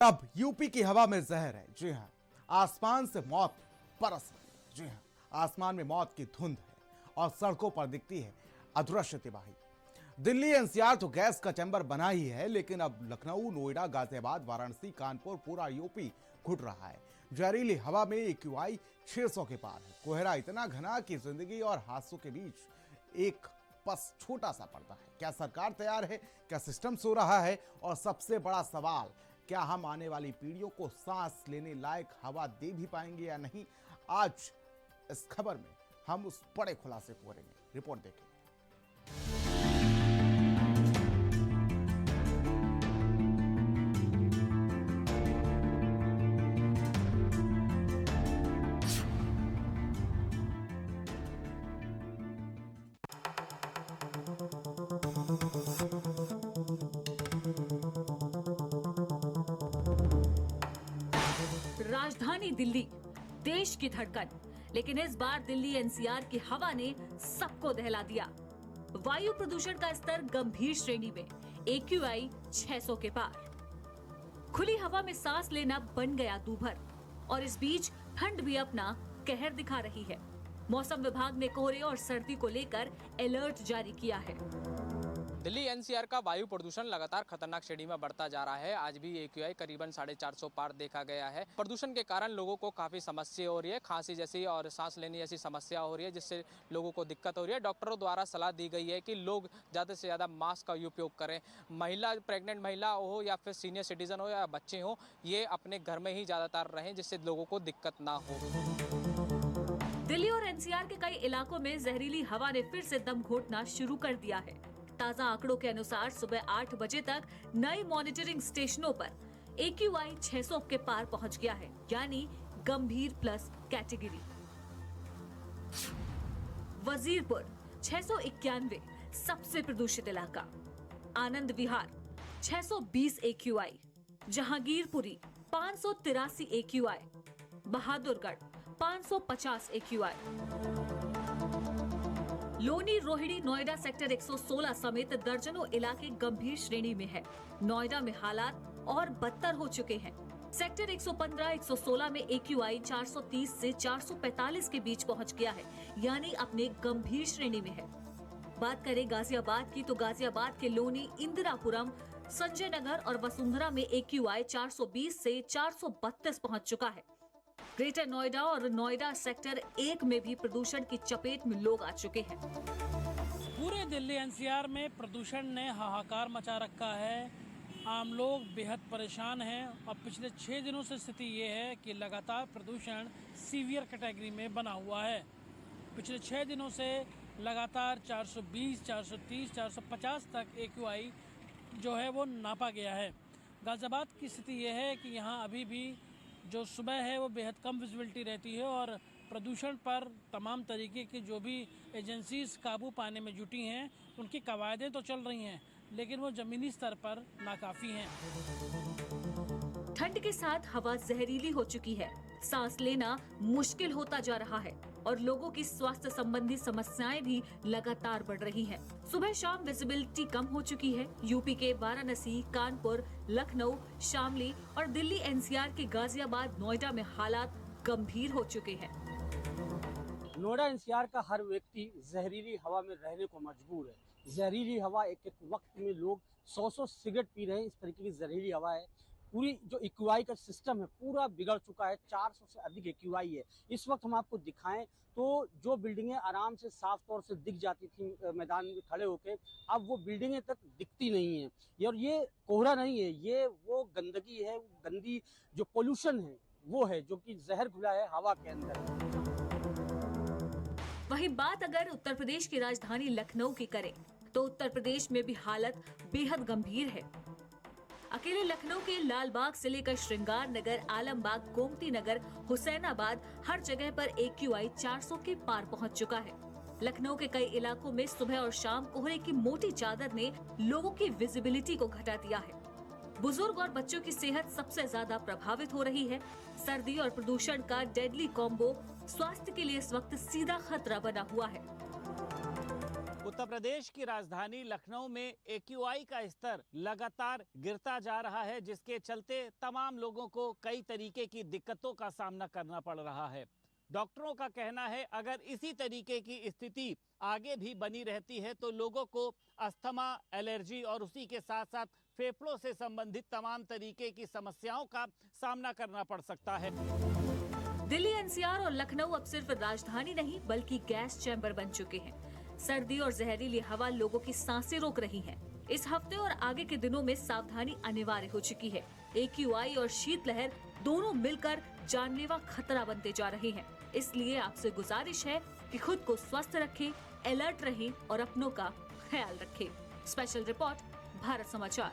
अब यूपी की हवा में जहर है। जी हां, आसमान से मौत बरस रही है। जी हां, आसमान में मौत की धुंध है और सड़कों पर दिखती है अदृश्य तबाही। दिल्ली एनसीआर तो गैस का चैम्बर बना ही है, लेकिन अब लखनऊ, नोएडा, गाजियाबाद, वाराणसी, कानपुर, पूरा यूपी घुट रहा है। जहरीली हवा में एक्यूआई 600 के पार है। कोहरा इतना घना कि जिंदगी और हादसों के बीच एक बस छोटा सा पर्दा है। क्या सरकार तैयार है? क्या सिस्टम सो रहा है? और सबसे बड़ा सवाल, क्या हम आने वाली पीढ़ियों को सांस लेने लायक हवा दे भी पाएंगे या नहीं? आज इस खबर में हम उस बड़े खुलासे को करेंगे। रिपोर्ट देखें। राजधानी दिल्ली, देश की धड़कन, लेकिन इस बार दिल्ली एनसीआर की हवा ने सबको दहला दिया। वायु प्रदूषण का स्तर गंभीर श्रेणी में, एक्यूआई 600 के पार। खुली हवा में सांस लेना बन गया दूभर, और इस बीच ठंड भी अपना कहर दिखा रही है। मौसम विभाग ने कोहरे और सर्दी को लेकर अलर्ट जारी किया है। दिल्ली एनसीआर का वायु प्रदूषण लगातार खतरनाक श्रेणी में बढ़ता जा रहा है। आज भी एक्यूआई करीबन 450 पार देखा गया है। प्रदूषण के कारण लोगों को काफ़ी समस्या हो रही है, खांसी जैसी और सांस लेने जैसी समस्या हो रही है, जिससे लोगों को दिक्कत हो रही है। डॉक्टरों द्वारा सलाह दी गई है कि लोग ज़्यादा से ज़्यादा मास्क का उपयोग करें। महिला, प्रेग्नेंट महिला हो या फिर सीनियर सिटीजन हो या बच्चे हो, ये अपने घर में ही ज़्यादातर रहें, जिससे लोगों को दिक्कत ना हो। दिल्ली और एनसीआर के कई इलाकों में जहरीली हवा ने फिर से दम घोटना शुरू कर दिया है। ताजा आंकड़ों के अनुसार सुबह 8 बजे तक नए मॉनिटरिंग स्टेशनों पर एक्यूआई 600 के पार पहुंच गया है, यानी गंभीर प्लस कैटेगरी। वजीरपुर 691 सबसे प्रदूषित इलाका, Anand Vihar 620 AQI, Jahangirpuri 583 AQI, Bahadurgarh 550 AQI. Loni, Rohini, Noida sector 116 समेत दर्जनों इलाके गंभीर श्रेणी में है। नोएडा में हालात और बदतर हो चुके हैं। सेक्टर 115, 116 में एक्यूआई 430 से 445 के बीच पहुंच गया है, यानी अपने गंभीर श्रेणी में है। बात करें गाजियाबाद की, तो गाजियाबाद के लोनी, इंदिरापुरम, संजय नगर और वसुंधरा में एक्यूआई 420 से 432 पहुंच चुका है। ग्रेटर नोएडा और नोएडा सेक्टर 1 में भी प्रदूषण की चपेट में लोग आ चुके हैं। पूरे दिल्ली एनसीआर में प्रदूषण ने हाहाकार मचा रखा है। आम लोग बेहद परेशान हैं और पिछले 6 दिनों से स्थिति ये है कि लगातार प्रदूषण सीवियर कैटेगरी में बना हुआ है। पिछले 6 दिनों से लगातार 420, 430, 450 तक एक्यूआई जो है वो नापा गया है। गाजियाबाद की स्थिति ये है कि यहाँ अभी भी जो सुबह है वो बेहद कम विजिबिलिटी रहती है और प्रदूषण पर तमाम तरीके की जो भी एजेंसीज काबू पाने में जुटी हैं, उनकी कवायदें तो चल रही हैं, लेकिन वो ज़मीनी स्तर पर नाकाफ़ी हैं। ठंड के साथ हवा जहरीली हो चुकी है, सांस लेना मुश्किल होता जा रहा है और लोगों की स्वास्थ्य संबंधी समस्याएं भी लगातार बढ़ रही हैं। सुबह शाम विजिबिलिटी कम हो चुकी है। यूपी के वाराणसी, कानपुर, लखनऊ, शामली और दिल्ली एनसीआर के गाजियाबाद, नोएडा में हालात गंभीर हो चुके हैं। नोएडा एनसीआर का हर व्यक्ति जहरीली हवा में रहने को मजबूर है। जहरीली हवा, एक एक वक्त में लोग 100 सिगरेट पी रहे हैं। इस तरीके की जहरीली हवा है। पूरी जो एक्यूआई का सिस्टम है पूरा बिगड़ चुका है। 400 से अधिक एक्यूआई है। इस वक्त हम आपको दिखाएं तो जो बिल्डिंगें आराम से साफ तौर से दिख जाती थी मैदान में खड़े होकर, अब वो बिल्डिंगें तक दिखती नहीं है। और ये कोहरा नहीं है, ये वो गंदगी है, गंदी जो पोल्यूशन है वो है, जो कि जहर घुला है हवा के अंदर। वहीं बात अगर उत्तर प्रदेश की राजधानी लखनऊ की करें, तो उत्तर प्रदेश में भी हालत बेहद गंभीर है। अकेले लखनऊ के लालबाग से लेकर श्रृंगार नगर, आलमबाग, गोमती नगर, हुसैनाबाद, हर जगह पर एक्यूआई 400 के पार पहुंच चुका है। लखनऊ के कई इलाकों में सुबह और शाम कोहरे की मोटी चादर ने लोगों की विजिबिलिटी को घटा दिया है। बुजुर्ग और बच्चों की सेहत सबसे ज्यादा प्रभावित हो रही है। सर्दी और प्रदूषण का डेडली कॉम्बो स्वास्थ्य के लिए इस वक्त सीधा खतरा बना हुआ है। उत्तर प्रदेश की राजधानी लखनऊ में AQI का स्तर लगातार गिरता जा रहा है, जिसके चलते तमाम लोगों को कई तरीके की दिक्कतों का सामना करना पड़ रहा है। डॉक्टरों का कहना है अगर इसी तरीके की स्थिति आगे भी बनी रहती है तो लोगों को अस्थमा, एलर्जी और उसी के साथ साथ फेफड़ों से संबंधित तमाम तरीके की समस्याओं का सामना करना पड़ सकता है। दिल्ली, NCR और लखनऊ अब सिर्फ राजधानी नहीं बल्कि गैस चैम्बर बन चुके हैं। सर्दी और जहरीली हवा लोगों की सांसें रोक रही है। इस हफ्ते और आगे के दिनों में सावधानी अनिवार्य हो चुकी है। AQI और शीतलहर दोनों मिलकर जानलेवा खतरा बनते जा रहे हैं। इसलिए आपसे गुजारिश है कि खुद को स्वस्थ रखें, अलर्ट रहें और अपनों का ख्याल रखें। स्पेशल रिपोर्ट, भारत समाचार।